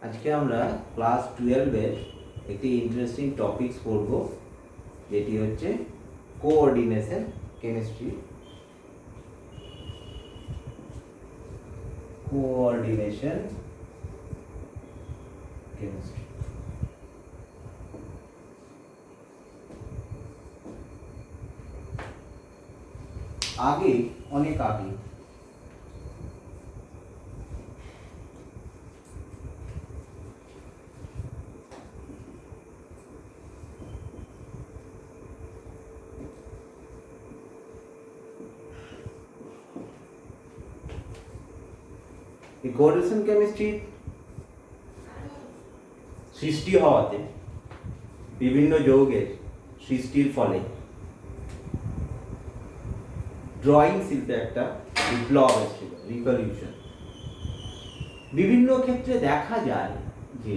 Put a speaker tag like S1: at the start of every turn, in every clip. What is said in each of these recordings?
S1: আজকে আমরা ক্লাস 12 এর একটি ইন্টারেস্টিং টপিকস পড়ব, যেটি হচ্ছে কোঅর্ডিনেশন কেমিস্ট্রি। কোঅর্ডিনেশন কেমিস্ট্রি আগে, অনেক আগে এই কোঅর্ডিনেশন কেমিস্ট্রি সৃষ্টি হওয়াতে বিভিন্ন যৌগের সৃষ্টির ফলে ড্রয়িং শিল্পে একটা বিপ্লব এসেছিল, রিভলিউশন। বিভিন্ন ক্ষেত্রে দেখা যায় যে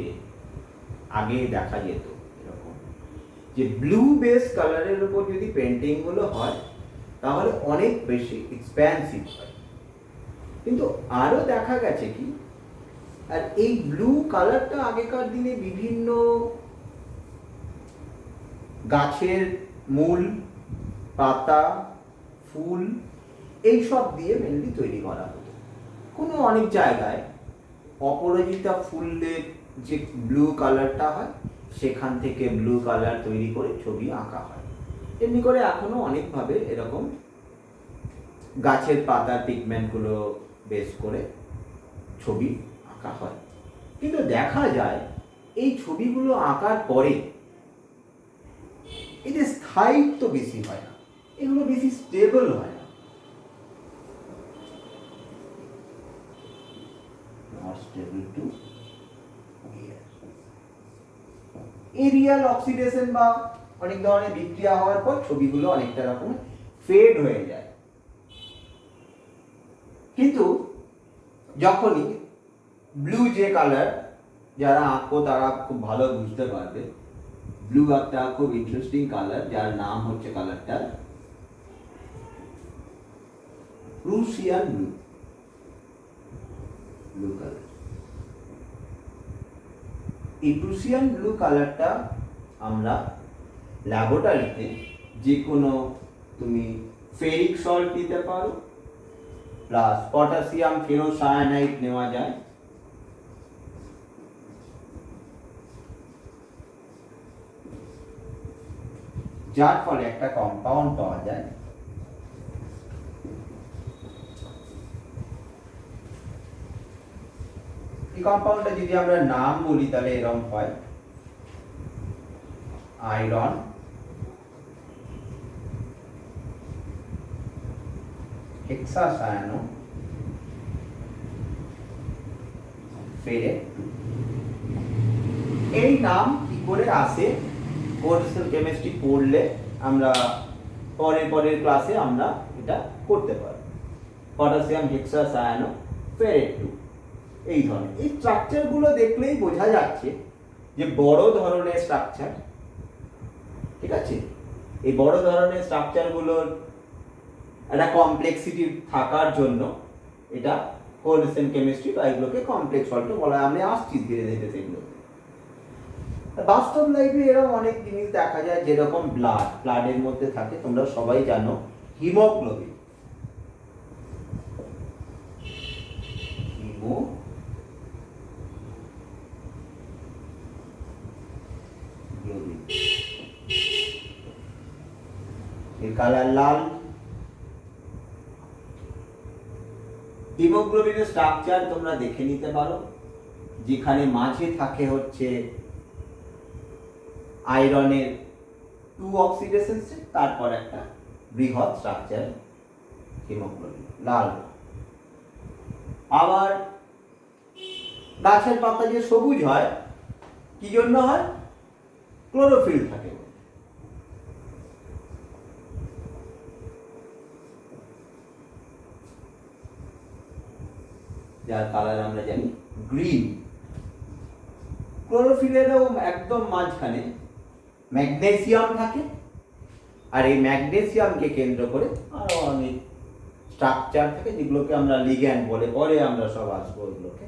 S1: আগে দেখা যেত এরকম যে ব্লু বেস কালারের উপর যদি পেন্টিংগুলো হয় তাহলে অনেক বেশি এক্সপ্যান্সিভ হয়, কিন্তু আরও দেখা গেছে কি, আর এই ব্লু কালারটা আগেকার দিনে বিভিন্ন গাছের মূল, পাতা, ফুল এইসব দিয়ে মেনলি তৈরি করা হতো। কোনো অনেক জায়গায় অপরাজিতা ফুলের যে ব্লু কালারটা হয় সেখান থেকে ব্লু কালার তৈরি করে ছবি আঁকা হয়। এমনি করে এখনো অনেকভাবে এরকম গাছের পাতার পিগমেন্টগুলো বেস করে ছবি আঁকা হয়, কিন্তু দেখা যায় এই ছবিগুলো আঁকার পরে এদের স্থায়িত্ব বেশি হয় না, এগুলো বেশি স্টেবল হয় না। এরিয়াল অক্সিডেশন বা অনেক ধরনের বিক্রিয়া হওয়ার পর ছবিগুলো অনেকটা রকম ফেড হয়ে যায়। কিন্তু যখনই ব্লু যে কালার, যারা আঁকো তারা খুব ভালো বুঝতে পারবে, ব্লু একটা খুব ইন্টারেস্টিং কালার, যার নাম হচ্ছে কালারটা প্রুসিয়ান ব্লু। ব্লু কালার, এই প্রুসিয়ান ব্লু কালারটা আমরা ল্যাবরেটরিতে যে কোনো তুমি ফেরিক সল্ট দিতে পারো, প্লাস পটাশিয়াম ফেরোসায়ানাইড নেওয়া যায়, যার ফলে একটা কম্পাউন্ড পাওয়া যায়। এই কম্পাউন্ডটা যদি আমরা নাম বলি তাহলে এরকম হয় আয়রন হেক্সাসায়ানো ফেরেট। এই নাম কি করে আসে কোঅর্ডিনেশন কেমিস্ট্রি পড়লে আমরা পরের ক্লাসে আমরা এটা করতে পারব। পটাশিয়াম হেক্সাসায়ানো ফেরেট 2, এই ধরনের এই স্ট্রাকচারগুলো দেখলেই বোঝা যাচ্ছে যে বড় ধরনের স্ট্রাকচার, ঠিক আছে। এই বড় ধরনের স্ট্রাকচারগুলোর একটা কমপ্লেক্সিটি থাকার জন্য এটা কোঅর্ডিনেশন কেমিস্ট্রি বা এগুলোকে কমপ্লেক্স সল্টও বলা হয়। আমি আসছি ধীরে ধীরে সেগুলোতে। বাস্তব লাইফে এরকম অনেক জিনিস দেখা যায়, যেরকম ব্লাডের মধ্যে থাকে, তোমরা সবাই জানো হিমোগ্লোবিন। এর কালার লাল। হিমোগ্লোবিনের স্ট্রাকচার তোমরা দেখে নিতে পারো, যেখানে মাঝে থাকে হচ্ছে আয়রনের 2 অক্সিডেশন স্টেট, তারপর একটা বৃহৎ স্ট্রাকচার হিমোগ্লোবিন লাল। আবার গাছের পাতা যে সবুজ হয় কি জন্য হয়? ক্লোরোফিল থাকে, যার কালার আমরা জানি গ্রিন। ক্লোরোফিলেরও একদম মাঝখানে ম্যাগনেসিয়াম থাকে, আর এই ম্যাগনেসিয়ামকে কেন্দ্র করে আরো অনেক স্ট্রাকচার থাকে, যেগুলোকে আমরা লিগ্যান্ড বলে, পরে আমরা সব আসবো ওইগুলোকে।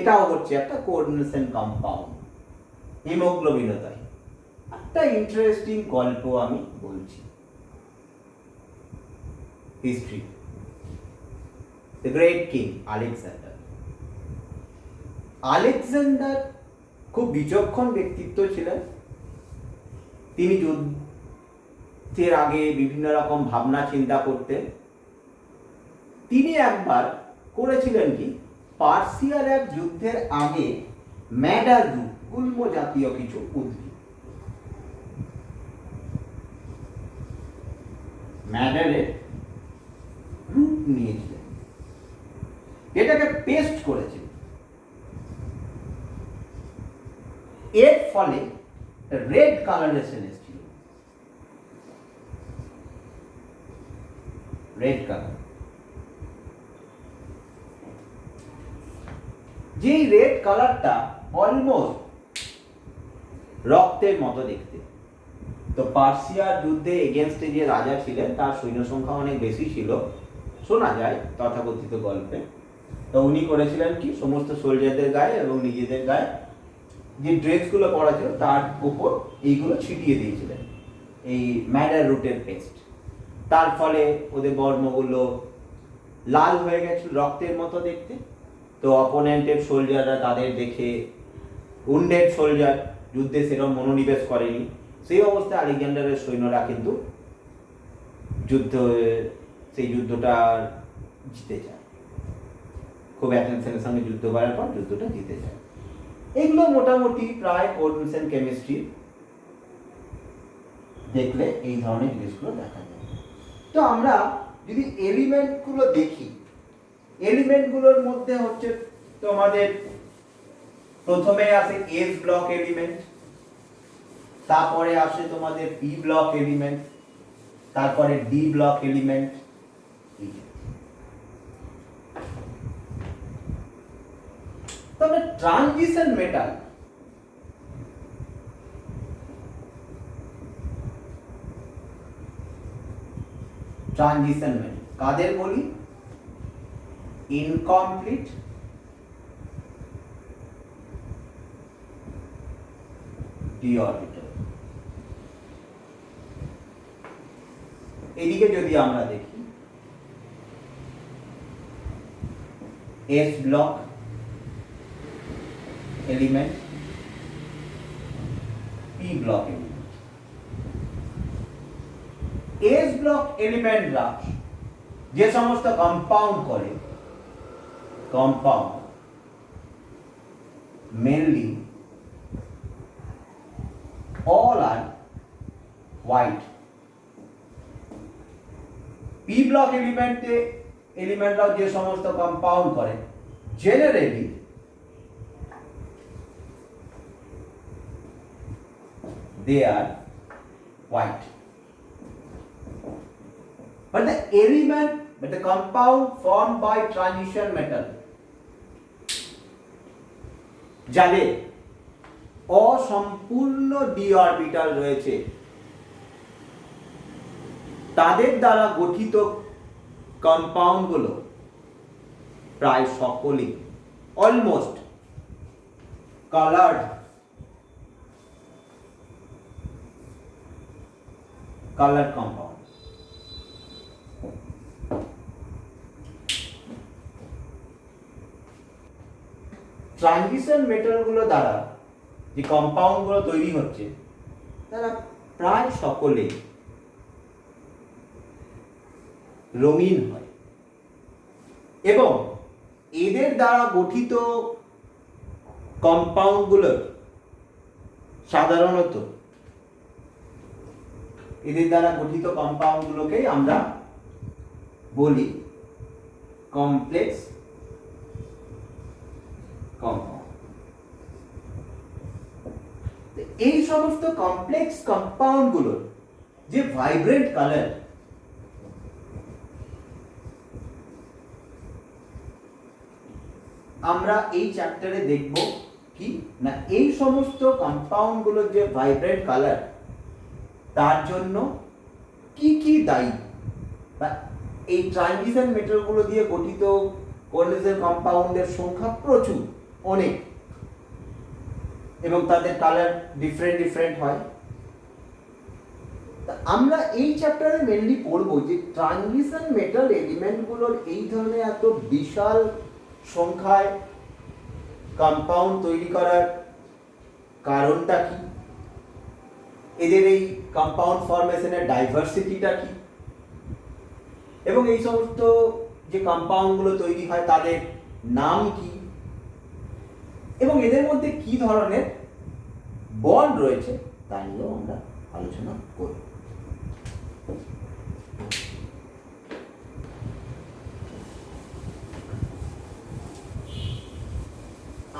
S1: এটাও হচ্ছে একটা কোঅর্ডিনেশন কম্পাউন্ড, হিমোগ্লোবিনও তাই। একটা ইন্টারেস্টিং গল্প আমি বলছি, history. The great king Alexander. Alexander খুব বিচক্ষণ ব্যক্তিত্ব ছিলেন। তিনি যুদ্ধের আগে বিভিন্ন রকম ভাবনা চিন্তা করতেন। তিনি একবার করেছিলেন কি, পার্সিয়ার এক যুদ্ধের আগে ম্যাডার রুট, গুল্ম জাতীয় কিছু উদ্ভিদ, ম্যাডারের রুট নিয়েছিলেন, এটাকে পেস্ট করেছিলেন। এর ফলে রেড কালারেশন এসেছিল, রেড কালার। যেই রেড কালারটা অলমোস্ট রক্তের মতো দেখতে। তো পার্সিয়ার যুদ্ধে এগেনস্টে যে রাজা ছিলেন তার সৈন্য সংখ্যা অনেক বেশি ছিল, শোনা যায় তথাকথিত গল্পে। তো উনি করেছিলেন কি, সমস্ত সোলজারদের গায়ে এবং নিজেদের গায়ে যে ড্রেসগুলো পরা ছিল তার উপর এইগুলো ছিটিয়ে দিয়েছিলেন, এই ম্যাডার রুটের পেস্ট। তার ফলে ওদের বর্ণগুলো লাল হয়ে গেছিল, রক্তের মতো দেখতে। তো অপোনেন্টের সোলজাররা তাদের দেখে, উন্ডেড সোলজার, যুদ্ধে সেরকম মনোনিবেশ করেনি। সেই অবস্থায় আলেকজান্ডারের সৈন্যরা কিন্তু সেই যুদ্ধটা জিতে যায়, খুব অ্যাটেনশনের সঙ্গে যুদ্ধ করার পর যুদ্ধটা জিতে যায়। এগুলো মোটামুটি প্রায় কোঅর্ডিনেশন কেমিস্ট্রি দেখলে এই ধরনের জিনিসগুলো দেখা যায়। তো আমরা যদি এলিমেন্টগুলো দেখি, এলিমেন্টগুলোর মধ্যে হচ্ছে তোমাদের প্রথমে আসে এস ব্লক এলিমেন্ট, তারপরে আসে তোমাদের পি ব্লক এলিমেন্ট, তারপরে ডি ব্লক এলিমেন্ট। তবে ট্রানজিশন মেটাল, ট্রানজিশন মেটাল কাদের বলি? Incomplete, D orbital. এদিকে যদি আমরা দেখি, S block element, P block element. S block এলিমেন্টরা যে সমস্ত কম্পাউন্ড করে, compound mainly all are white. P block এলিমেন্টরাও যে সমস্ত কম্পাউন্ড করে generally they are white, but the compound formed by transition metal, যাদের অসম্পূর্ণ ডি অরবিটাল রয়েছে, তাদের দ্বারা গঠিত কম্পাউন্ডগুলো প্রায় সকলেই অলমোস্ট কালার্ড কম্পাউন্ড। ট্রানজিশন মেটালগুলো দ্বারা যে কম্পাউন্ডগুলো তৈরি হচ্ছে তারা প্রায় সকলেই রঙিন হয়, এবং এদের দ্বারা গঠিত কম্পাউন্ডগুলোর সাধারণত এদের দ্বারা গঠিত কম্পাউন্ডগুলোকেই আমরা বলি কমপ্লেক্স কম্পাউন্ড। এই সমস্ত কমপ্লেক্স কম্পাউন্ডগুলোর যে ভাইব্রেন্ট কালার, আমরা এই চ্যাপ্টারে দেখব কি না, এই সমস্ত কম্পাউন্ডগুলোর যে ভাইব্রেন্ট কালার তার জন্য কি কি দায়ী, বা এই ট্রানজিশন মেটালগুলো দিয়ে গঠিত কোঅর্ডিনেশন কম্পাউন্ডের সংখ্যা প্রচুর, অনেক, এবং তাদের কালার ডিফারেন্ট হয়। আমরা এই চ্যাপ্টারে মেনলি পড়বো যে ট্রানজিশন মেটাল এলিমেন্টগুলোর এই ধরনের এত বিশাল সংখ্যায় কম্পাউন্ড তৈরি করার কারণটা কি, এদের এই কম্পাউন্ড ফরমেশনের ডাইভার্সিটিটা কি, এবং এই সমস্ত যে কম্পাউন্ডগুলো তৈরি হয় তাদের নাম কি, এবং এদের মধ্যে কি ধরনের বন্ড রয়েছে তা নিয়েও আমরা আলোচনা করব।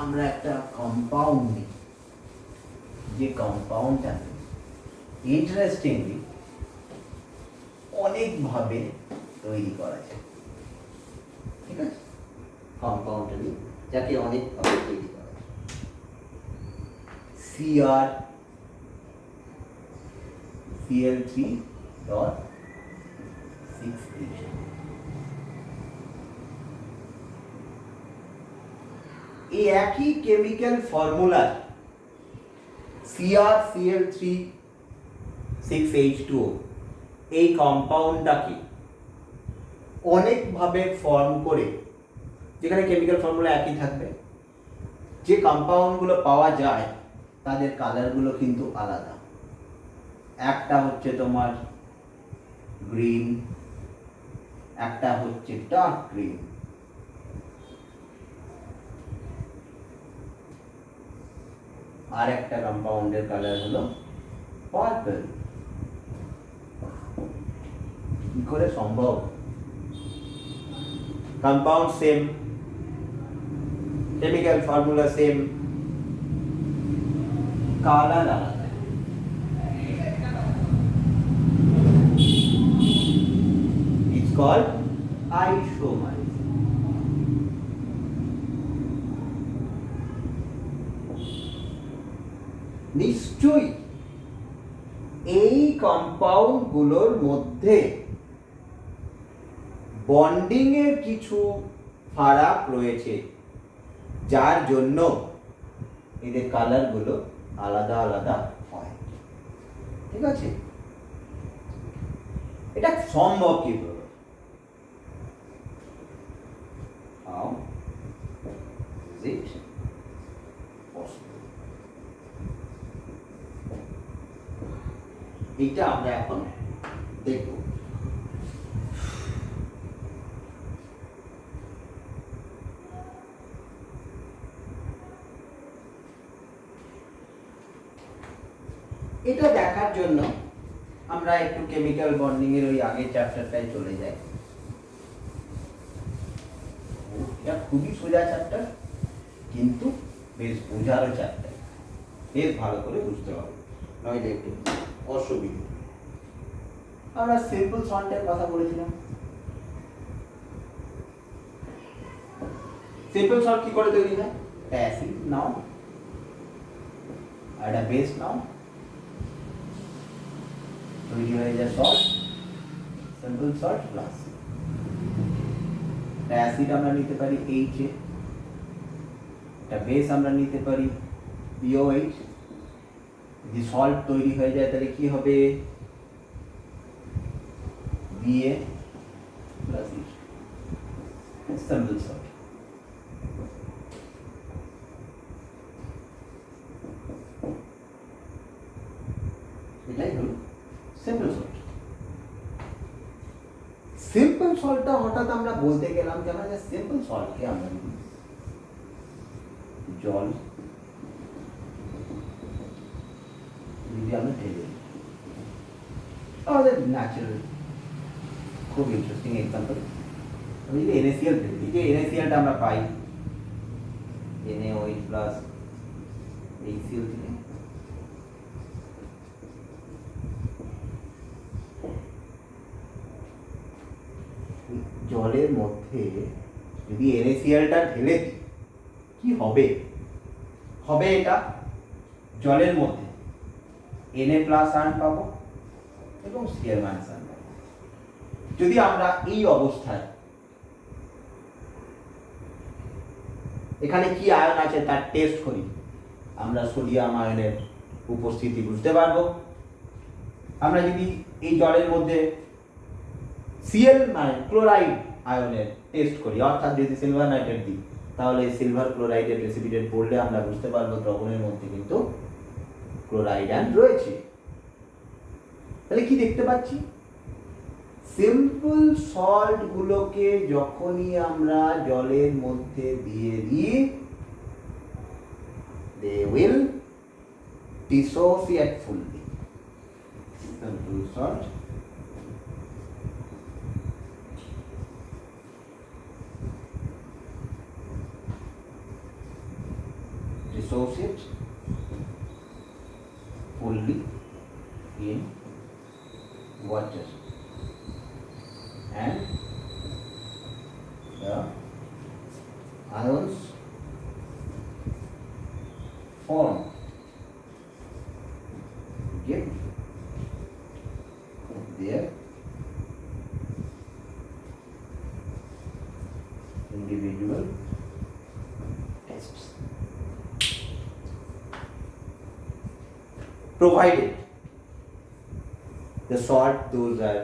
S1: আমরা একটা কম্পাউন্ড নিই, যে কম্পাউন্ডটা ইন্টারেস্টিংলি অনেকভাবে তৈরি করা যায়, ঠিক আছে, কম্পাউন্ডটা নিই যাকে অনেকভাবে তৈরি করা যায়। Cr Cl3.6 এই একই কেমিক্যাল ফর্মুলা CrCl3 6H2O এই কম্পাউন্ডটাকে অনেকভাবে ফর্ম করে, যেখানে কেমিক্যাল ফর্মুলা একই থাকবে, যে কম্পাউন্ডগুলো পাওয়া যায় তাদের কালারগুলো কিন্তু আলাদা। একটা হচ্ছে তোমার গ্রিন, একটা হচ্ছে ডার্ক গ্রিন, আর একটা কম্পাউন্ডের কালার হলো পার্পল। কি করে সম্ভব? Compound same, chemical formula same, colour আলাদা। It's called isomerism. নিশ্চয়ই এই কম্পাউন্ড গুলোর মধ্যে বন্ডিং এর কিছু ফারাক রয়েছে, যার জন্য এদের কালার গুলো আলাদা আলাদা হয়, ঠিক আছে? এটা সম্ভব কিভাবে? How is it possible? এটা আমরা এখন দেখব। এটা দেখার জন্য আমরা একটু কেমিক্যাল বন্ডিং এর ওই আগের চ্যাপ্টারটায় চলে যাই। এটা খুবই সোজা চ্যাপ্টার, কিন্তু বেশ বোঝারও চ্যাপ্টার, বেশ ভালো করে বুঝতে হবে, নইলে একটু অসুবিধা। আমরা সিম্পল সল্টের কথা বলেছিলাম। সিম্পল সল্ট কি করে তৈরি হয়? অ্যাসিড নাও আর একটা বেস নাও, তৈরি হয়ে যায় salt, simple salt plus acid আমরা নিতে পারি H, একটা বেস আমরা নিতে পারি BOH। যদি সল্ট তৈরি হয়ে যায় তাহলে কি হবে? Ba plus H, simple salt. এটাই হলো সিম্পল সল্ট। সিম্পল সল্টটা হঠাৎ আমরা বলতে গেলাম কেন? যে সিম্পল সল্টকে আমরা জল যদি আমরা ঢেলে দিই, তাহলে ন্যাচারাল খুব ইন্টারেস্টিং এক্সাম্পল। আমি যদি NaCl ঢেলে দিই, যে NaClটা আমরা পাই NaOH প্লাস HCl থেকে, জলের মধ্যে যদি NaClটা ঢেলে দিই কি হবে? হবে এটা জলের মধ্যে Na প্লাস আয়ন পাবো এবং Cl মাইনাস আয়ন পাবো। যদি আমরা এই অবস্থায় এখানে কি আয়ন আছে তার টেস্ট করি, আমরা সোডিয়াম আয়নের উপস্থিতি বুঝতে পারবো। আমরা যদি এই জলের মধ্যে সিএল মানে ক্লোরাইড আয়নের টেস্ট করি, অর্থাৎ যদি সিলভার নাইট্রেট দিই, তাহলে সিলভার ক্লোরাইডের প্রেসিপিটেট পড়লে আমরা বুঝতে পারবো দ্রবণের মধ্যে কিন্তু ক্লোরাইড আয়ন রয়েছে। তাহলে কি দেখতে পাচ্ছি, সিম্পল সল্ট গুলোকে যখনই আমরা জলের মধ্যে দিয়ে দিই, they will dissociate fully. Simple salt dissociate fully in water, and the ions form get their individual tests, provided the salt those are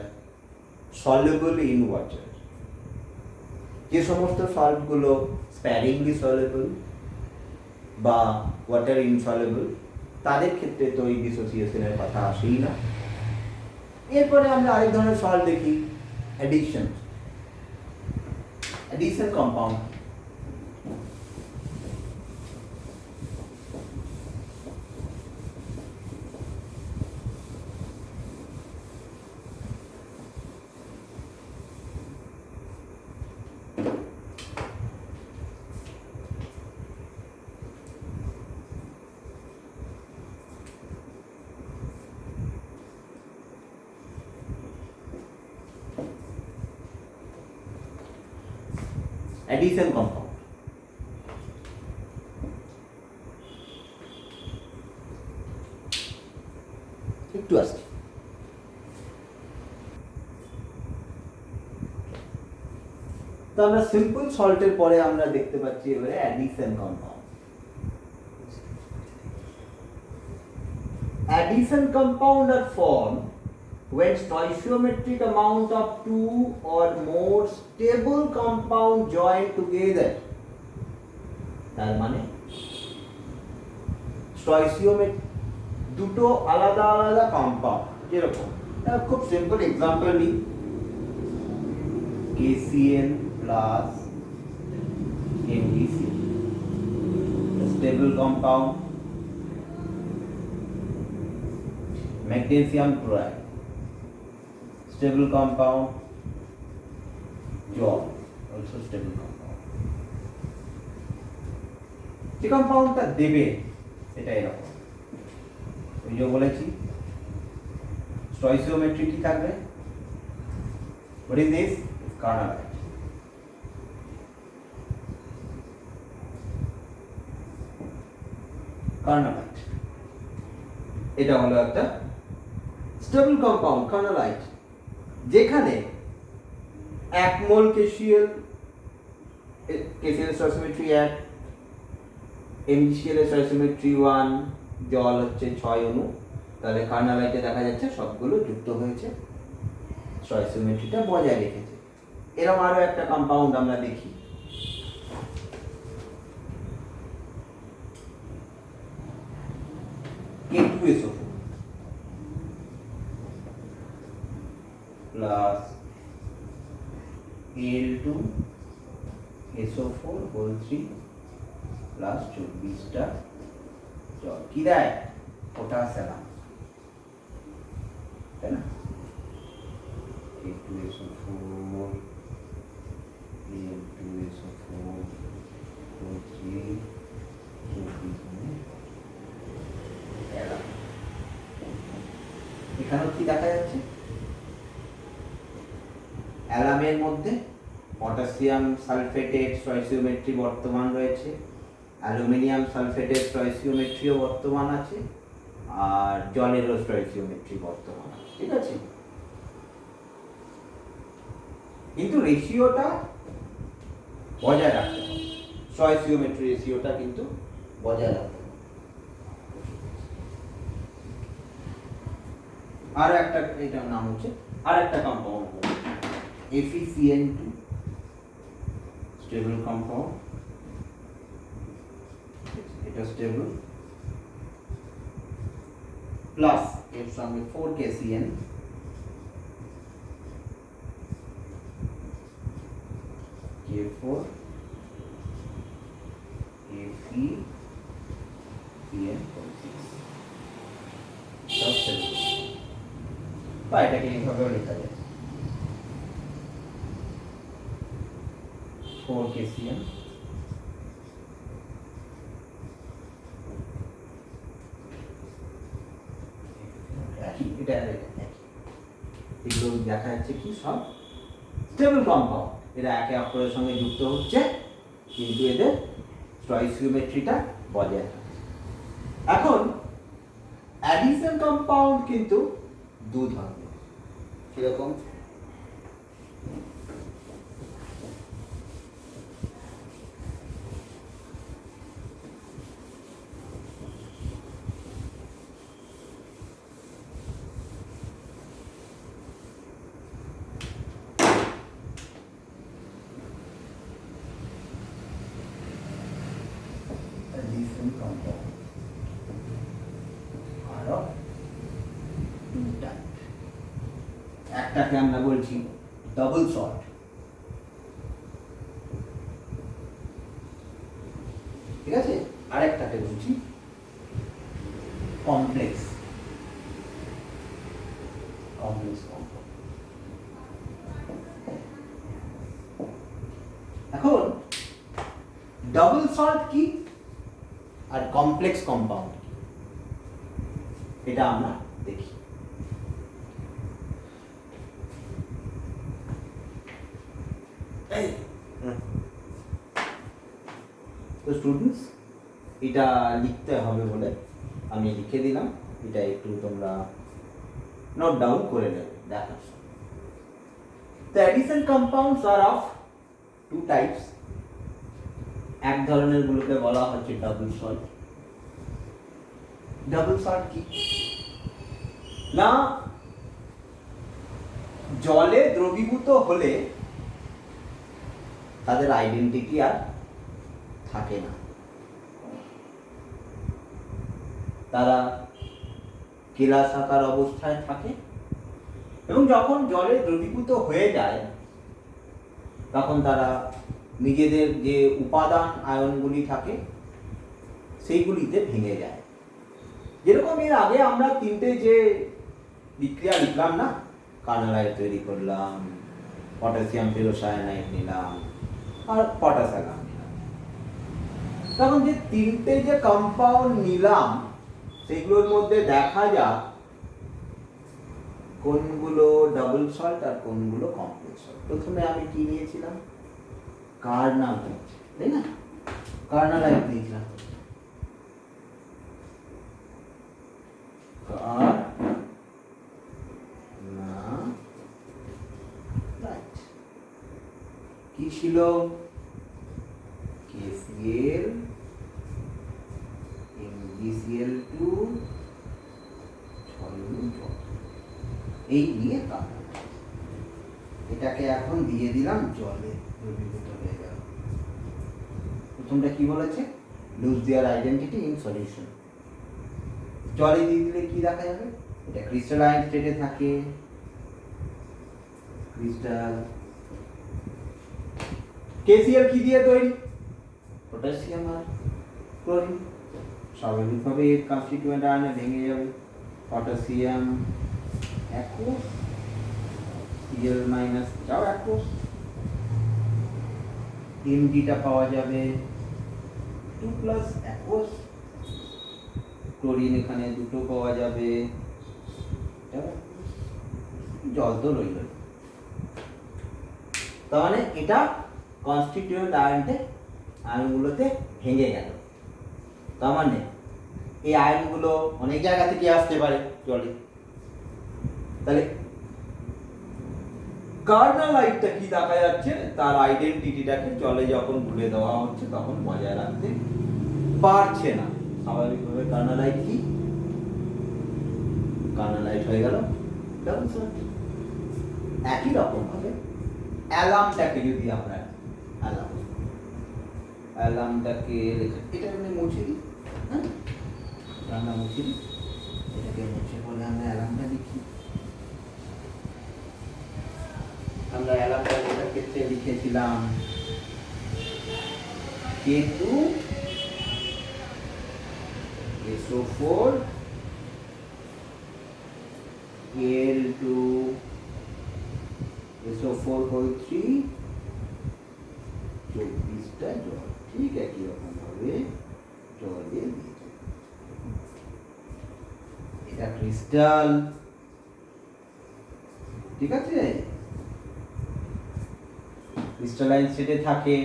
S1: soluble in water. যে সমস্ত সল্টগুলো স্প্যারিংলি সলেবল বা ওয়াটার ইনসলেবল, তাদের ক্ষেত্রে তো এই ডিসোসিয়েশনের কথা আসেই না। এরপরে আমরা আরেক ধরনের সল্ট দেখি, অ্যাডিশন কম্পাউন্ড। addition compound, একটু আসছে। তো আমরা সিম্পল সল্টের পরে আমরা দেখতে পাচ্ছি এবারে addition compound. Addition compound are formed when stoichiometric amount of two or more stable compound join together. তার মানে স্টয়চিওমেট্রিক দুটো আলাদা আলাদা কম্পাউন্ড, যেরকম খুব সিম্পল এক্সাম্পল নিই, KCl plus MgC, stable compound, magnesium chloride, stable compound, jol, also stable compound. যে কম্পাউন্ডটা দেবে সেটা এরকম, ওই যে বলেছি স্টয়চিওমেট্রি কি থাকবে, what is this? Carnallite. Carnallite এটা হলো একটা স্টেবল কম্পাউন্ড কার্নালাইট, যেখানে 1 মোল KCl স্টয়চিওমেট্রি 1, MgCl এর স্টয়চিওমেট্রি 1, জল হচ্ছে 6 অণু, তাহলে কার্নালাইটে দেখা যাচ্ছে সবগুলো যুক্ত হয়েছে, স্টয়চিওমেট্রিটা বজায় রেখেছে। এরকম আরো একটা কম্পাউন্ড আমরা দেখি, K2SO4 plus Al2SO4 whole 3 plus 24টা জল কি দেয়, পটাশিয়াম, তাই না? K2SO4 Al2SO4 whole 3 এখানেও কি দেখা যাচ্ছে, অ্যালামের মধ্যে পটাশিয়াম সালফেটের স্টয়চিওমেট্রি বর্তমান রয়েছে, অ্যালুমিনিয়াম সালফেটের স্টয়চিওমেট্রিও বর্তমান আছে, আর জলেরও স্টয়চিওমেট্রি বর্তমান আছে, ঠিক আছে? কিন্তু রেশিওটা বজায় রাখতে হবে, স্টয়কিওমেট্রি রেশিওটা কিন্তু বজায় রাখতে হবে। আর একটা, এটার নাম হচ্ছে আর একটা কম্পাউন্ড FeCN2, স্টেবল কম্পাউন্ড, এটা স্টেবল, প্লাস এর সঙ্গে 4KCN, K4 FeCN46, বা এটাকে এইভাবেও লেখা যায় 4KCN এগুলো দেখা যাচ্ছে কি সব স্টেবল কম্পাউন্ড, এরা একে অপরের সঙ্গে যুক্ত হচ্ছে কিন্তু এদের স্টয়কিওমেট্রিটা বজায় থাকে। এখন অ্যাডিশন কম্পাউন্ড কিন্তু দু ধরনের, কিরকম? একটাকে আমরা বলছি ডাবল সল্ট, ঠিক আছে, আরেকটাকে বলছি কমপ্লেক্স কম্পাউন্ড। এখন ডাবল সল্ট কি আর কমপ্লেক্স কম্পাউন্ড কি, এটা আমরা দেখি। তো স্টুডেন্টস, এটা লিখতে হবে বলে আমি লিখে দিলাম, এটা একটু তোমরা নোট ডাউন করে নেবে দেখার সময়। The addition compounds are of two types. এক ধরনের গুলোকে বলা হচ্ছে ডাবল সল্ট। ডাবল সল্ট কি না, জলে দ্রবীভূত হলে তাদের আইডেন্টিটি আর থাকে না, তারা কেলাসাকার অবস্থায় থাকে এবং যখন জলে দ্রবীভূত হয়ে যায় তখন তারা নিজেদের যে উপাদান আয়নগুলি থাকে সেইগুলিতে ভেঙে যায়। যেরকম এর আগে আমরা তিনটে যে বিক্রিয়া লিখলাম না, কার্নালাইট তৈরি করলাম, পটাশিয়াম ফেরোসায়ানাইড নিলাম আর পটাশিয়াম নিলাম, তখন যে তিনটে যে কম্পাউন্ড নিলাম সেগুলোর মধ্যে দেখা যাক কোনগুলো ডাবল সল্ট আর কোনগুলো কমপ্লেক্স সল্ট। প্রথমে আমি কি নিয়েছিলাম? কার্নালাইট, তাই না? কার্নালাইট নিয়েছিলাম, কি ছিল? KCl, MgCl2, এই নিয়ে কার্নালাইট। এটাকে এখন দিয়ে দিলাম জলে, দ্রবীভূত হয়ে গেল। প্রথমটা কি বলেছে? Loose there identity in solution. জলে দিয়ে দিলে কি দেখা যাবে? এটা ক্রিস্টালাইন স্টেটে থাকে, ক্রিস্টাল। KCl কি দিয়ে তৈরি? পটাশিয়াম আর ক্লোরিন। স্বাভাবিকভাবে এর কনস্টিটিউয়েন্ট আয়নে ভেঙে যাবে, পটাশিয়াম একোষ, Cl মাইনাস যাও একোষ, Mgটা পাওয়া যাবে 2 প্লাস একোষ, ক্লোরিন এখানে দুটো পাওয়া যাবে, জল তো রইল। তার মানে এটা কনস্টিটিউয়েন্ট আয়নগুলোতে ভেঙে গেল। তার মানে এই আয়নগুলো অনেক জায়গা থেকে আসতে পারে জলে, তাহলে কার্নালাইটটা কি দেখা যাচ্ছে, তার আইডেন্টিটিটাকে জলে যখন গুলে দেওয়া হচ্ছে তখন বজায় রাখতে পারছে না। স্বাভাবিকভাবে কার্নালাইট কি, কার্নালাইট হয়ে গেল ডাবল সল্ট। একই রকম ভাবে অ্যালামটাকে যদি আমরা অ্যালামটাকে এটা আমি মুছে দিই, হ্যাঁ রান্না মুছে দিই, এটাকে মুছে বলে আমরা অ্যালামটা লিখি। আমরা অ্যালামটা এটার ক্ষেত্রে লিখেছিলাম K2 SO4 Al2 SO4 3 24টা জল, ঠিক একই রকম ভাবে জল দিয়ে দিয়েছে। এটা ক্রিস্টাল, ঠিক আছে, ক্রিস্টালাইন স্টেটে থাকে।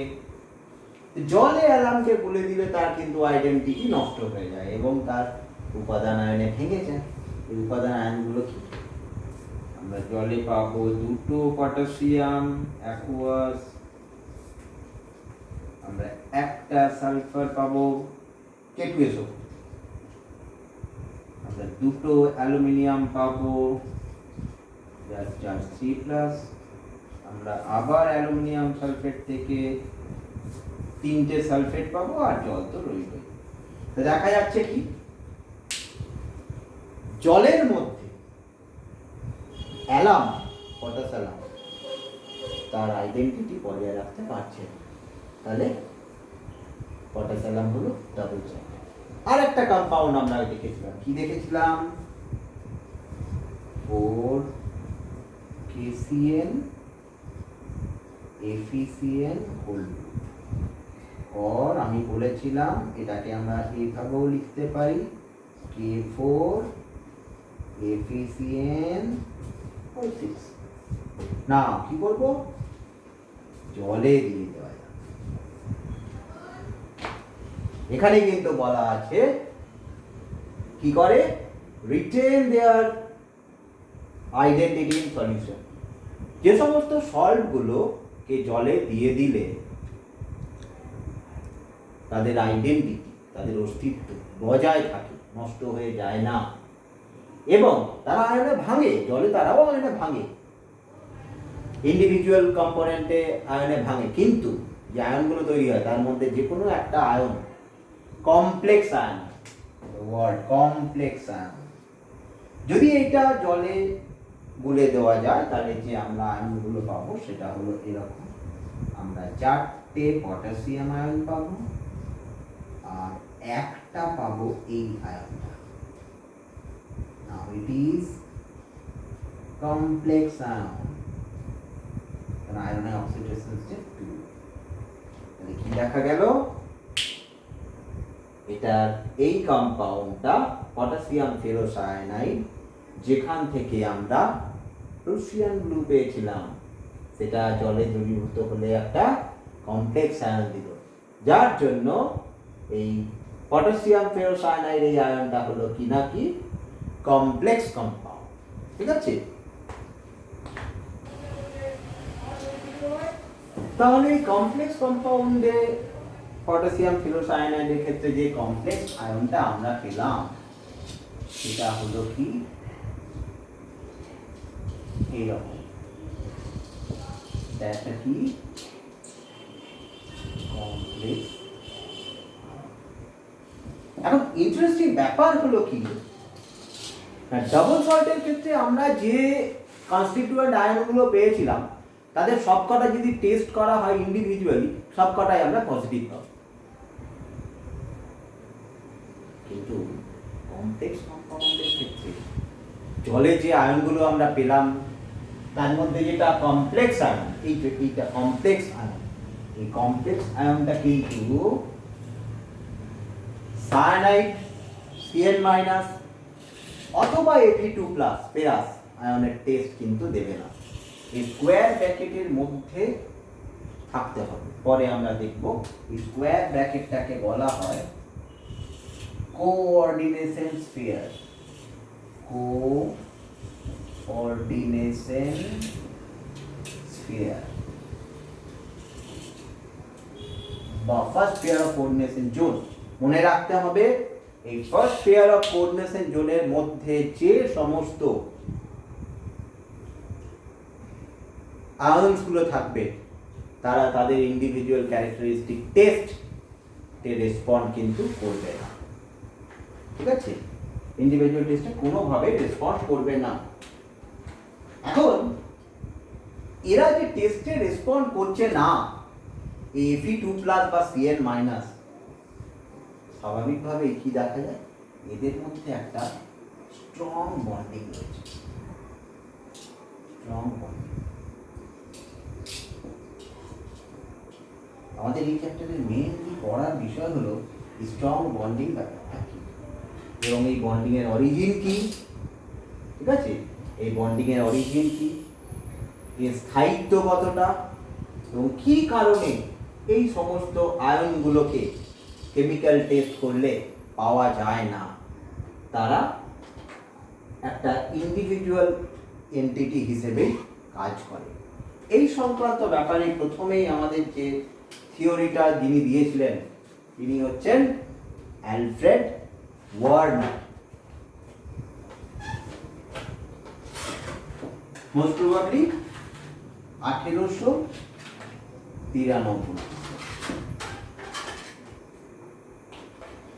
S1: জলে অ্যালামকে গুলে দিলে তার কিন্তু আইডেন্টিটি নষ্ট হয়ে যায় এবং তার উপাদান আয়নে ভেঙে যায়। এই উপাদান আয়নগুলো কি, আমরা জলে পাবো 2 পটাশিয়াম অ্যাকুয়াস, আমরা 1টা সালফার পাবো K2SO, আমরা 2 অ্যালুমিনিয়াম পাবো যার চার্জ 3+, আমরা আবার অ্যালুমিনিয়াম সালফেট থেকে 3টে সালফেট পাবো আর জল তো রইলই। তো দেখা যাচ্ছে কি জলের মধ্যে অ্যালাম, পটাশ অ্যালাম তার আইডেন্টিটি বজায় রাখতে পারছে না। তাহলে পটাশ অ্যালাম হলো ডাবল সল্ট। আর একটা কম্পাউন্ড আমরা দেখেছিলাম, কি দেখেছিলাম, 4KCl FeCl হোল, और আমি বলেছিলাম এটাকে আমরা এইভাবেও লিখতে পারি K4 FeCl6। না কি করব, জলে দিয়ে দেওয়া যাবে। এখানে কিন্তু বলা আছে কি করে, retain their identity in solution. যে সমস্ত সল্ট গুলোকে জলে দিয়ে দিলে তাদের আইডেন্টিটি, তাদের অস্তিত্ব বজায় থাকে, নষ্ট হয়ে যায় না এবং তারা আয়নে ভাঙে, জলে তারাও আয়নে ভাঙে, ইন্ডিভিজুয়াল কম্পোনেন্টে আয়নে ভাঙে, কিন্তু যে আয়নগুলো তৈরি হয় তার মধ্যে যে কোনো একটা ion complex ion, word complex ion, যদি এটা জলে গুলে দেওয়া যায় তাহলে যে আমরা আয়নগুলো পাবো সেটা হলো এরকম, আমরা 4টে পটাশিয়াম আয়ন পাবো আর 1টা পাবো এই আয়নটা। নাও ইট ইজ কমপ্লেক্স আয়ন, কারণ আয়নের অক্সিডেশন স্টেট 2। তাহলে কি দেখা গেল, এটার এই কম্পাউন্ডটা পটাশিয়াম ফেরোসায়ানাইড, যেখান থেকে আমরা প্রুশিয়ান ব্লু পেয়েছিলাম, সেটা জলে দ্রবীভূত হলে একটা কমপ্লেক্স আয়ন দিল, যার জন্য এই পটাশিয়াম ফেরোসায়ানাইড এই আয়নটা হলো কি না কি কমপ্লেক্স কম্পাউন্ড, ঠিক আছে। তাহলে এই কমপ্লেক্স কম্পাউন্ডে পটাশিয়াম ফেরোসায়ানাইডের ক্ষেত্রে যে কমপ্লেক্স আয়নটা আমরা পেলাম সেটা হলো কি এইরকম, একটা কি কমপ্লেক্স। এখন ইন্টারেস্টিং ব্যাপার হলো কি, ডাবল সল্টের ক্ষেত্রে আমরা যে কনস্টিটিউয়েন্ট আয়নগুলো পেয়েছিলাম তাদের সবকটা যদি টেস্ট করা হয় ইন্ডিভিজুয়ালি, সবকটাই আমরা পজিটিভ পাবো, কিন্তু কমপ্লেক্স কম্পাউন্ডের ক্ষেত্রে জলে যে আয়নগুলো আমরা পেলাম তার মধ্যে যেটা কমপ্লেক্স আয়ন, এইটা কমপ্লেক্স আয়ন, এই কমপ্লেক্স আয়নটা কিন্তু সায়ানাইড Cn- অথবা Fe2+ পেরাস আয়নের টেস্ট কিন্তু দেবে না, এই স্কোয়ার ব্র্যাকেটের মধ্যে থাকতে হবে। পরে আমরা দেখব এই স্কোয়ার ব্র্যাকেটটাকে বলা হয় কোঅর্ডিনেশন স্ফিয়ার, কোঅর্ডিনেশন পেয়ার বা first pair of coordination zone. মনে রাখতে হবে এই ফার্স্ট পেয়ার অফ কোঅর্ডিনেশন জোনের মধ্যে যে সমস্ত আয়ন্স গুলো থাকবে তারা তাদের ইন্ডিভিজুয়াল ক্যারেক্টারিস্টিক টেস্ট তে রেসপন্ড কিন্তু করবে না, ঠিক আছে? ইন্ডিভিজুয়াল টেস্টে কোনোভাবে রেসপন্ড করবে না। এখন এরা যে টেস্টে রেসপন্ড করছে না, Fe2+ বা Cn-, স্বাভাবিকভাবে কি দেখা যায়, এদের মধ্যে একটা স্ট্রং বন্ডিং রয়েছে। স্ট্রং বন্ডিং আমাদের এই চ্যাপ্টারের মেইনলি পড়ার বিষয় হলো স্ট্রং বন্ডিং ব্যাপারটা কি এবং এই বন্ডিং এর অরিজিন কি, ঠিক আছে? এই বন্ডিং এর অরিজিন কি, এর স্থায়িত্ব কতটা এবং কি কারণে এই সমস্ত আয়নগুলোকে কেমিক্যাল টেস্ট করলে পাওয়া যায় না, তারা একটা ইন্ডিভিজুয়াল এন্টিটি হিসেবে কাজ করে। এই সংক্রান্ত ব্যাপারে প্রথমেই আমাদের যে থিওরিটা যিনি দিয়েছিলেন তিনি হচ্ছেন অ্যালফ্রেড ওয়ার্নার। Most probably 1893।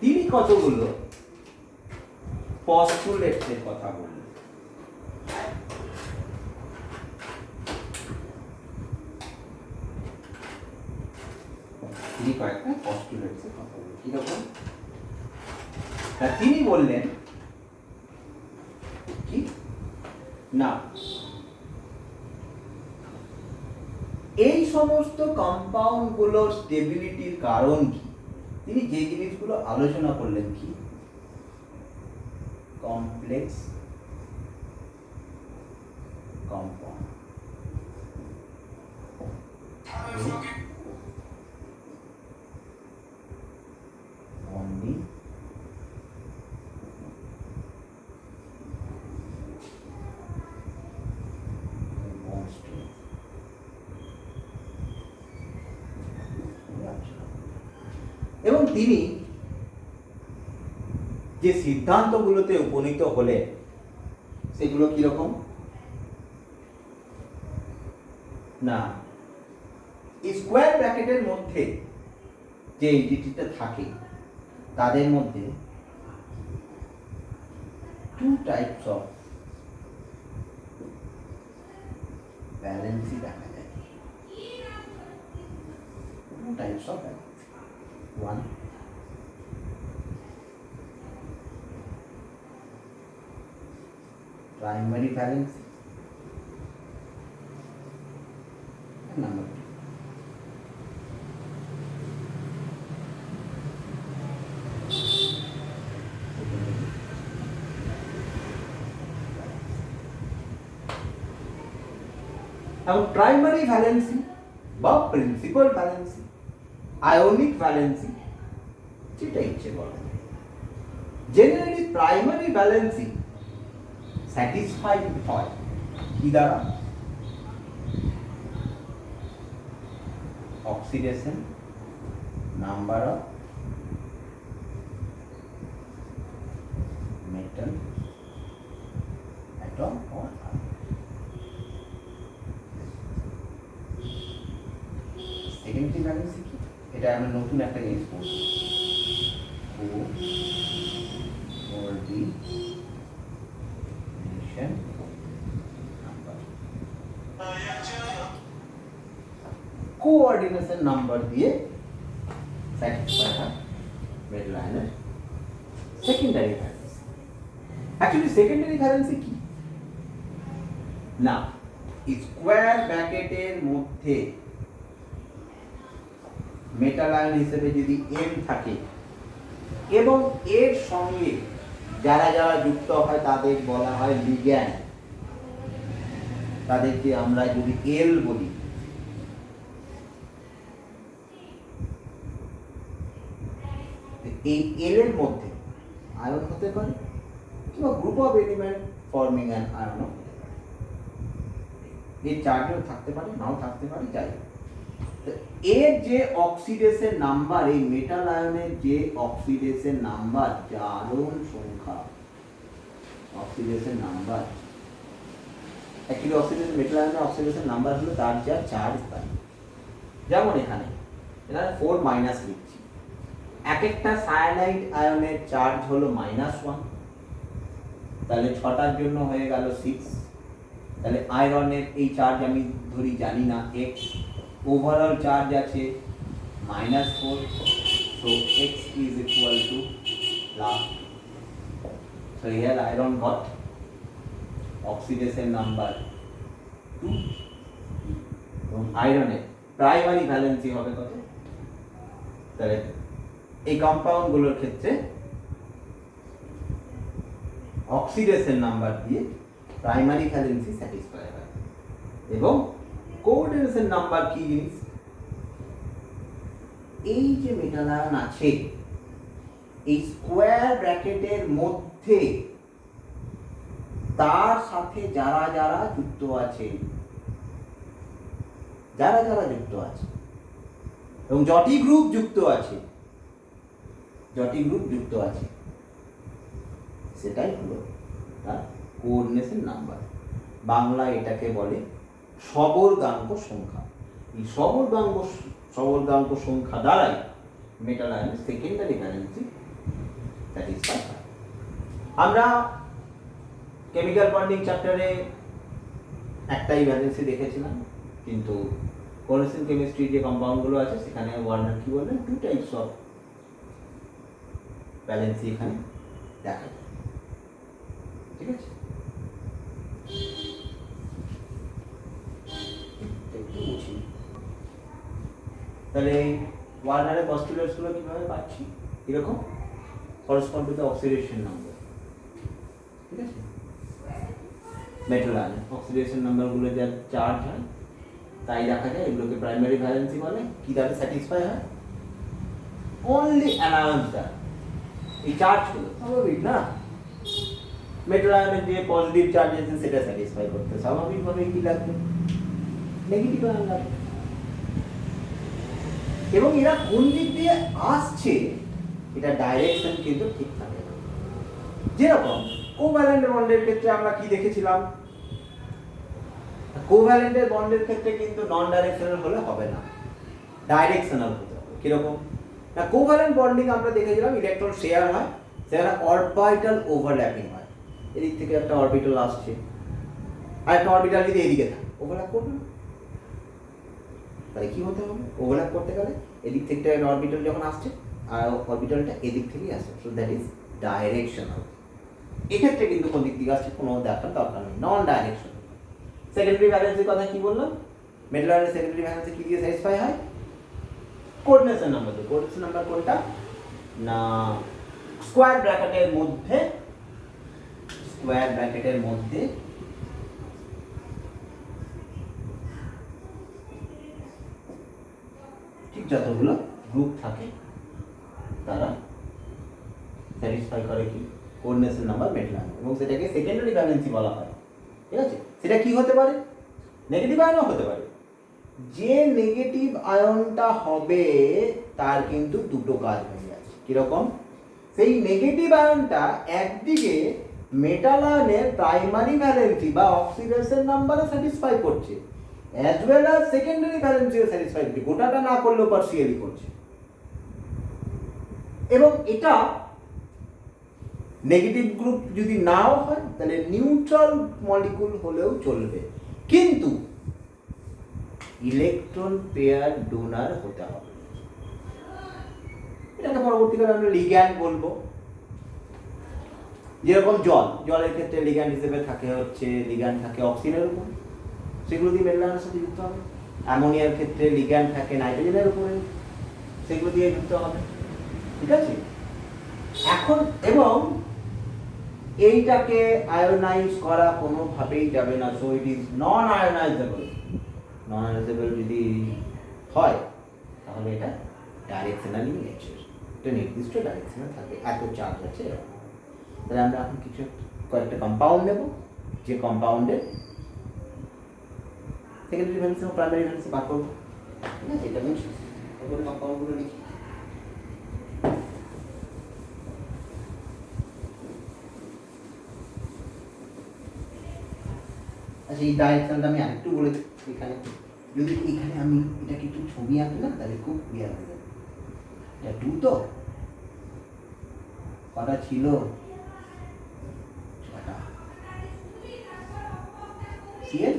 S1: তিনি কতগুলো পস্টুলেটসের কথা বললেন। তিনি কয়েকটা পস্টুলেটসের কথা বললেন। কিরকম? তিনি বললেন কি না, এই সমস্ত কম্পাউন্ড গুলোর স্টেবিলিটির কারণ কি? তিনি যে জিনিসগুলো আলোচনা করলেন কি, কমপ্লেক্স কম্পাউন্ড, বন্ডিং, এবং তিনি যে সিদ্ধান্তগুলোতে উপনীত হলেন সেগুলো কিরকম না, স্কোয়ার ব্র্যাকেটের মধ্যে যে এন্টিটিটা থাকে তাদের মধ্যে টু টাইপস অফ ভ্যালেন্সি দেখা যায়। Two types of valency, one primary valency and number 2 এবং প্রাইমারি ভ্যালেন্সি বা প্রিন্সিপাল ভ্যালেন্সি, আয়নিক ভ্যালেন্সি, যেটা ইচ্ছে বলে। জেনারেলি প্রাইমারি ভ্যালেন্সি স্যাটিসফাইড হয় কি দ্বারা? Oxidation number of metal atom or secondary valency কি? এটা আমরা নতুন একটা জিনিস পড়ছি, কোঅর্ডিনেশন নাম্বার। কোঅর্ডিনেশন নাম্বার দিয়ে স্যাটিসফাই হয় মেটাল আয়নের secondary valency. Actually secondary valency কি না, স্কোয়ার ব্র্যাকেটের মধ্যে মেটাল আয়ন হিসেবে যদি M থাকে এবং এর সঙ্গে যারা যারা যুক্ত হয় তাদের বলা হয় লিগ্যান্ড, তাদেরকে আমরা যদি L বলি, এই L এর মধ্যে আয়ন হতে পারে কিংবা group of element forming an ion হতে পারে। এর চার্জও থাকতে পারে, নাও থাকতে পারে, যাই হোক। এর যে অক্সিডেশন নাম্বার, এই মেটাল আয়নের যে অক্সিডেশন নাম্বার, জারণ সংখ্যা, oxidation number, actually oxidation metal আয়নের অক্সিডেশন নাম্বার হলো তার যা চার্জ পাই। যেমন এখানে 4- লিখছি, এক একটা সায়ানাইড আয়নের চার্জ হলো -1, তাহলে 6টার জন্য হয়ে গেল 6। তাহলে আয়রনের এই চার্জ আমি ধরি জানি না x, ওভারঅল চার্জ আছে -4, so x is equal to plus. So here iron got oxidation number 2 এবং আয়রনের প্রাইমারি ভ্যালেন্সি হবে কত? তাহলে এই কম্পাউন্ড গুলোর ক্ষেত্রে অক্সিডেশন নাম্বার দিয়ে প্রাইমারি ভ্যালেন্সি স্যাটিসফাই হয়। এবং কোঅর্ডিনেশন নাম্বার কি জিনিস? এই যে মেটাল আয়ন আছে এই স্কোয়ার ব্র্যাকেটের মধ্যে তার সাথে যারা যারা যুক্ত আছে, যারা যারা যুক্ত আছে এবং যটি গ্রুপ যুক্ত আছে, যটি গ্রুপ যুক্ত আছে সেটাই হলো তার কোঅর্ডিনেশন নাম্বার। বাংলায় এটাকে বলে সবর্গাঙ্ক সংখ্যা। এই সবর্গাঙ্ক সংখ্যা দ্বারাই মেটাল আয়নের সেকেন্ডারি ভ্যালেন্সি স্যাটিসফাই হয়। আমরা কেমিক্যাল বন্ডিং চ্যাপ্টারে একটাই ভ্যালেন্সি দেখেছিলাম, কিন্তু কোঅর্ডিনেশন কেমিস্ট্রি যে কম্পাউন্ডগুলো আছে সেখানে ওয়ার্নার কি বললেন, 2 টাইপস অফ ভ্যালেন্সি এখানে দেখা যায়। ঠিক আছে, তাহলে ওয়ার্নারের পস্টুলেটস গুলো কিভাবে পাচ্ছি? এরকম correspond to the oxidation number. ঠিক আছে, মেটাল আয়ন অক্সিডেশন নাম্বার গুলো যা চার্জ হয় তাই দেখা যায়, এগুলোকে প্রাইমারি ভ্যালেন্সি বলে। কি দ্বারা স্যাটিসফাই হয়? অনলি অ্যানায়ন্স দ্বারা। এই চার্জ গুলো স্বাভাবিক না, মেটাল আয়নের যে পজিটিভ চার্জ আছে সেটা স্যাটিসফাই করতে স্বাভাবিকভাবে কি লাগবে? নেগেটিভ আয়ন লাগবে। এবং এরা কোন দিক দিয়ে আসছে এটা ডাইরেকশন কিন্তু ঠিক থাকে না। যেরকম কোভ্যালেন্ট বন্ডের ক্ষেত্রে আমরা কি দেখেছিলাম, কোভ্যালেন্টের বন্ডের ক্ষেত্রে কিন্তু নন ডাইরেকশনাল হলে হবে না, ডাইরেকশনাল হতে হবে। কিরকম না, কোভ্যালেন্ট বন্ডিং আমরা দেখেছিলাম ইলেকট্রন শেয়ার হয়, সেখানে অরবিটাল ওভারল্যাপিং হয়। এদিক থেকে একটা অরবিটাল আসছে আর একটা অরবিটাল যদি এদিকে থাকে, ওভারল্যাপ করবে না। তাহলে কি হতে হবে? ওভারল্যাপ করতে গেলে এদিক থেকে একটা অরবিটাল যখন আসছে আর অরবিটালটা এদিক থেকেই আসছে, সো দ্যাট ইজ ডাইরেকশনাল। এক্ষেত্রে কিন্তু কোন দিক থেকে আসছে কোনো দেখার দরকার নেই, নন ডাইরেকশনাল। সেকেন্ডারি ভ্যালেন্সির কথা কি বললাম? মেটাল আয়নের সেকেন্ডারি ভ্যালেন্সি কি দিয়ে স্যাটিসফাই হয়? কোঅর্ডিনেশন নাম্বার দিয়ে। কোঅর্ডিনেশন নাম্বার কোনটা না, স্কোয়ার ব্র্যাকেটের মধ্যে, স্কোয়ার ব্র্যাকেটের মধ্যে ঠিক যতগুলো গ্রুপ থাকে তারা স্যাটিসফাই করে কি কোঅর্ডিনেশন নাম্বার মেটাল আয়ন, এবং সেটাকে সেকেন্ডারি ভ্যালেন্সি বলা হয়। ঠিক আছে, সেটা কি হতে পারে? নেগেটিভ আয়নও হতে পারে। যে নেগেটিভ আয়নটা হবে তার কিন্তু দুটো কাজ হয়ে যাচ্ছে। কিরকম? সেই নেগেটিভ আয়নটা একদিকে মেটাল আয়নের প্রাইমারি ভ্যালেন্সি বা অক্সিডেশন নাম্বারও স্যাটিসফাই করছে, অ্যাজ ওয়েল অ্যাজ সেকেন্ডারি ভ্যালেন্সিও স্যাটিসফাই করছে, গোটাটা না করলেও পার্সিয়ালি করছে। এবং এটা নেগেটিভ গ্রুপ যদি নাও হয় তাহলে নিউট্রাল মলিকুল হলেও চলবে, কিন্তু ইলেকট্রন পেয়ার ডোনার হতে হবে। এটাকে পরবর্তীকালে আমরা লিগ্যান্ড বলবো। যেরকম জলের ক্ষেত্রে লিগ্যান্ড হিসেবে থাকে হচ্ছে লিগ্যান্ড থাকে অক্সিজেনের উপর, সেগুলো দিয়ে মেটাল আয়নের সাথে যুক্ত হবে। অ্যামোনিয়ার ক্ষেত্রে লিগ্যান্ড থাকে নাইট্রোজেনের উপরে, সেগুলো দিয়ে যুক্ত হবে। ঠিক আছে, এখন এবং এইটাকে আয়োনাইজ করা কোনোভাবেই যাবে না, সো ইট ইজ নন আয়োনাইজেবল। নন আয়োনাইজেবল যদি হয় তাহলে এটা ডাইরেকশনাল ইন নেচার, এটা নির্দিষ্ট ডাইরেকশনে থাকে, এত চার্জ আছে এরকম। তাহলে আমরা এখন কিছু কয়েকটা কম্পাউন্ড নেব, যে কম্পাউন্ডের সেকেন্ডারি ভ্যালেন্সি এবং প্রাইমারি ভ্যালেন্সি বার করবো, ঠিক আছে? এটা মিনস তারপরে কম্পাউন্ডগুলো লিখি। আচ্ছা, এই ডাইরেকশনটা আমি আরেকটু বলে দিই। এখানে যদি এখানে আমি এটাকে একটু ছবি আঁকি না, তাহলে খুব ক্লিয়ার হয়ে যাবে। এটা 2 তো কটা ছিল? 6টা। CL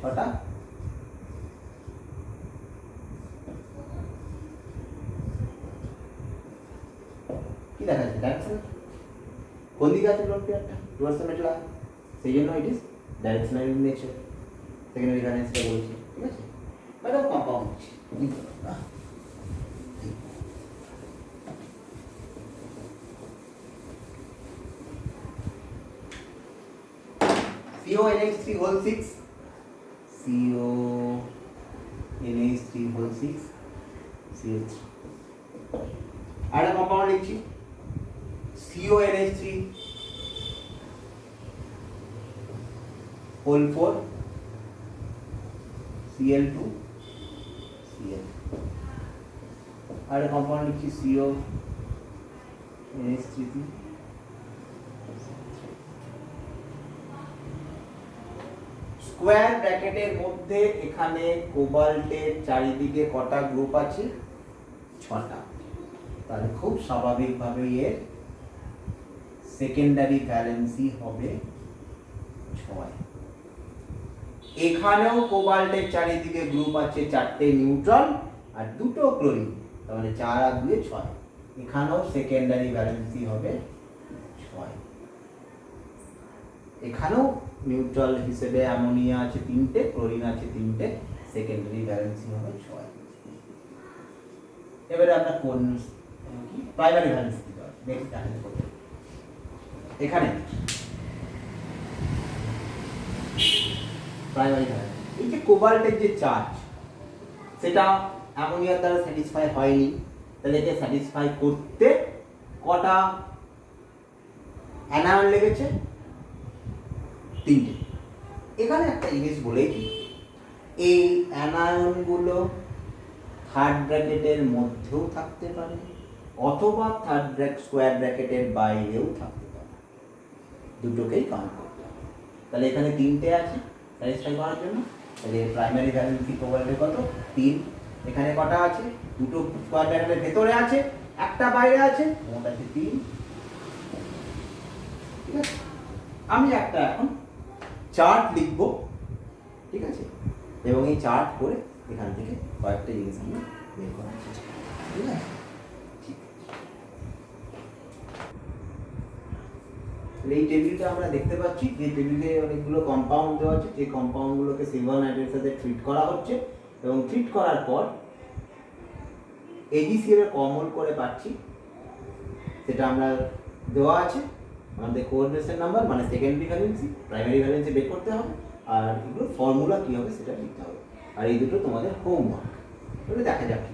S1: 6টা। কি দেখা যাচ্ছে? ডাইরেকশন কোন দিকে আছে? লোড পেয়ারটা টুয়ার্ডস দ্য মেটাল আয়ন, সেই জন্য it is directional in nature. Secondary ভ্যালেন্সিটা বলছি, ঠিক আছে? Madam compound CONH3 whole 6, CONH3 whole 6, CH3। আর একটা কম্পাউন্ড লিখছি, CONH3 whole 4, Cl2, Cl। আর একটা কম্পাউন্ড লিখছি CONH3। স্কোয়ার ব্র্যাকেটের মধ্যে এখানে কোবাল্টের চারিদিকে কটা গ্রুপ আছে? 6টা। তাহলে খুব স্বাভাবিকভাবে এর সেকেন্ডারি ভ্যালেন্সি হবে 6। এখানেও কোবাল্টের চারিদিকে গ্রুপ আছে 4টে নিউট্রন আর 2টো ক্লোরিন, তার মানে 4 আর 2 6। এখানেও সেকেন্ডারি ভ্যালেন্সি হবে 6। এখানেও নিউট্রাল হিসেবে অ্যামোনিয়া আছে 3টে, ক্লোরিন আছে 3টে, সেকেন্ডারি ভ্যালেন্সি হবে 6। এবারে আমরা কোন প্রাইমারি ভ্যালেন্সি দেখি তাহলে করতে। এখানে প্রাইমারি ভ্যালেন্সি, এই যে কোবাল্টের যে চার্জ সেটা অ্যামোনিয়ার দ্বারা স্যাটিসফাই হয়নি, তাহলে একে স্যাটিসফাই করতে কটা অ্যানায়ন লেগেছে? 3টে। এখানে একটা জিনিস বলেই দিই, এই অ্যানায়নগুলো থার্ড ব্র্যাকেটের মধ্যেও থাকতে পারে অথবা স্কোয়ার ব্র্যাকেটের বাইরেও থাকতে পারে, দুটোকেই কাউন্ট করতে হবে। তাহলে এখানে 3টে আছে স্যাটিসফাই করার জন্য, তাহলে প্রাইমারি ভ্যালেন্সি কোবাল্টে কত? 3। এখানে কটা আছে? 2টো স্কোয়ার ব্র্যাকেটের ভেতরে আছে, একটা বাইরে আছে, মোট আছে 3। ঠিক আছে? আমি একটা এখন চার্ট লিখবো, ঠিক আছে? এবং এই চার্ট করে এখান থেকে কয়েকটা জিনিস আমরা বের করার চেষ্টা করব, ঠিক আছে? ঠিক আছে। এই টেবিলটা আমরা দেখতে পাচ্ছি, যে টেবিলে অনেকগুলো কম্পাউন্ড দেওয়া আছে, যে কম্পাউন্ডগুলোকে সিলভার নাইট্রেটের সাথে ট্রিট করা হচ্ছে এবং ট্রিট করার পর AgCl এর কমন করে পাচ্ছি, সেটা আমরা দেওয়া আছে আমাদের কোঅর্ডিনেশন নাম্বার, মানে সেকেন্ডারি ভ্যালেন্সি, প্রাইমারি ভ্যালেন্সি বের করতে হবে, আর এগুলো ফর্মুলা কী হবে সেটা লিখতে হবে। আর এই দুটো তোমাদের হোমওয়ার্ক, তাহলে দেখা যাক কি।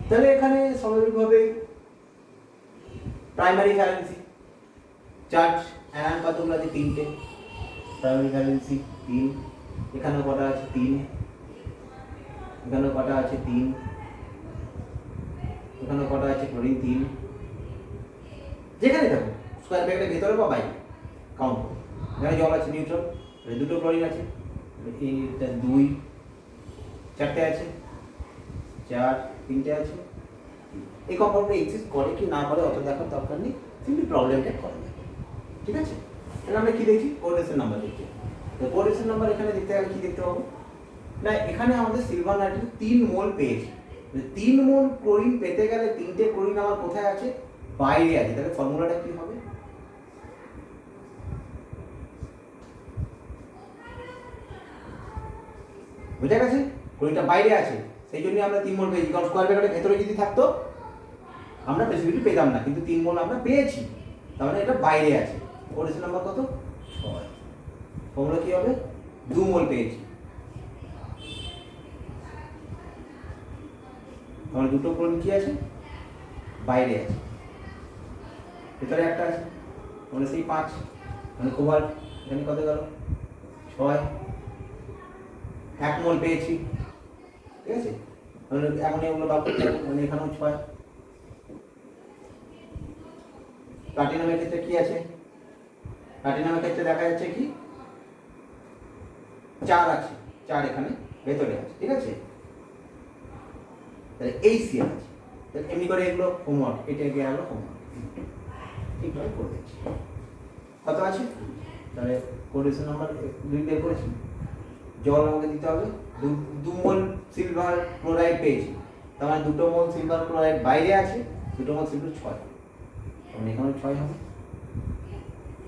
S1: তাহলে এখানে স্বাভাবিকভাবে প্রাইমারি ভ্যালেন্সি চার্জ অ্যানায়ন কতগুলো আছে? 3টে। Primary valency 3। এখানেও কটা আছে? 3। এখানেও কটা আছে? 3। এখানেও কটা আছে? ক্লোরিন 3। যেখানে থাকো স্কোয়ার ব্র্যাকেটের ভেতরে বা বাইরে কাউন্ট করো। এখানে জল আছে নিউট্রাল, 2টো ক্লোরিন আছে, এইটা 2, 4টে আছে, 4, 3টে আছে। এই কম্পাউন্ডটা এক্সিস্ট করে কি না করে অত দেখার দরকার নেই, সিম্পলি প্রবলেমটা করা যাবে, ঠিক আছে? তাহলে আমরা কি দেখছি? কোঅর্ডিনেশন নাম্বার দেখছি। তো কোঅর্ডিনেশন নাম্বার এখানে দেখতে গেলে কি দেখতে পাবো না, এখানে আমাদের সিলভার নাইট্রেট 3 মোল পেয়েছি। 3 মোল ক্লোরিন পেতে গেলে 3টে ক্লোরিন আমার কোথায় আছে? বাইরে আছে। তাহলে ফর্মুলাটা কি হবে? বুঝা গেছে? ক্লোরিনটা বাইরে আছে, সেই জন্য আমরা 3 মোল পেয়েছি। কারণ স্কোয়ার ব্র্যাকেটের ভেতরে যদি থাকতো আমরা স্পেসিফিকলি পেতাম না, কিন্তু 3 মোল আমরা পেয়েছি, তার মানে এটা বাইরে আছে। কোঅর্ডিনেশন নাম্বার কত? 6। ফর্মুলা কি হবে? 2 মোল পেয়েছি, আমার 2টো ক্লোরিন কি আছে? বাইরে আছে, ভেতরে একটা আছে, মানে সেই 5, মানে কোবাল্ট এখানে কত গেল? 6। 6 1 মোল পেয়েছি, ঠিক আছে? এমনই ওগুলো বার করতে হবে, মানে এখানেও 6। প্লাটিনামের ক্ষেত্রে কি আছে? প্লাটিনামের ক্ষেত্রে দেখা যাচ্ছে কি 4 আছে, 4 এখানে ভেতরে আছে, ঠিক আছে? তাহলে এই সিএল আছে, তাহলে এমনি করে এগুলো হোমওয়ার্ক, এটা গিয়ে হলো হোমওয়ার্ক, ঠিকভাবে করে দিচ্ছি। কত আছে? তাহলে কোরেশন নাম্বার 2 বের করেছি। জল আমাকে দিতে হবে 2 মোল সিলভার ক্লোরাইড পেয়েছি, তার মানে 2 মোল সিলভার ক্লোরাইড বাইরে আছে, 2 মোল সিলভার 6, তাহলে এখানে 6 হবে,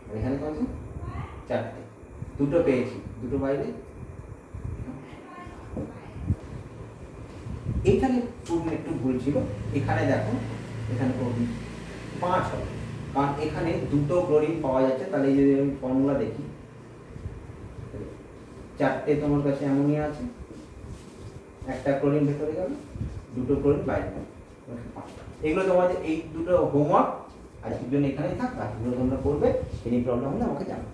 S1: আর এখানে কত? 4টে, 2টো পেয়েছি, 2টো বাইরে। এইখানে একটু ভুল ছিল, এখানে দেখো এখানে 5 হবে, কারণ এখানে 2টো ক্লোরিন পাওয়া যাচ্ছে। তাহলে এই যদি আমি ফর্মুলা দেখি, 4টে তোমার কাছে অ্যামোনিয়া আছে, 1টা ক্লোরিন ভেতরে গেল, 2টো ক্লোরিন বাইরে গেল, 5টা। এগুলো তোমাদের এই দুটো হোমওয়ার্ক, আজকের জন্য এখানেই থাক, বাকিগুলো তোমরা করবে। এনি প্রবলেম হলে আমাকে জানাবে।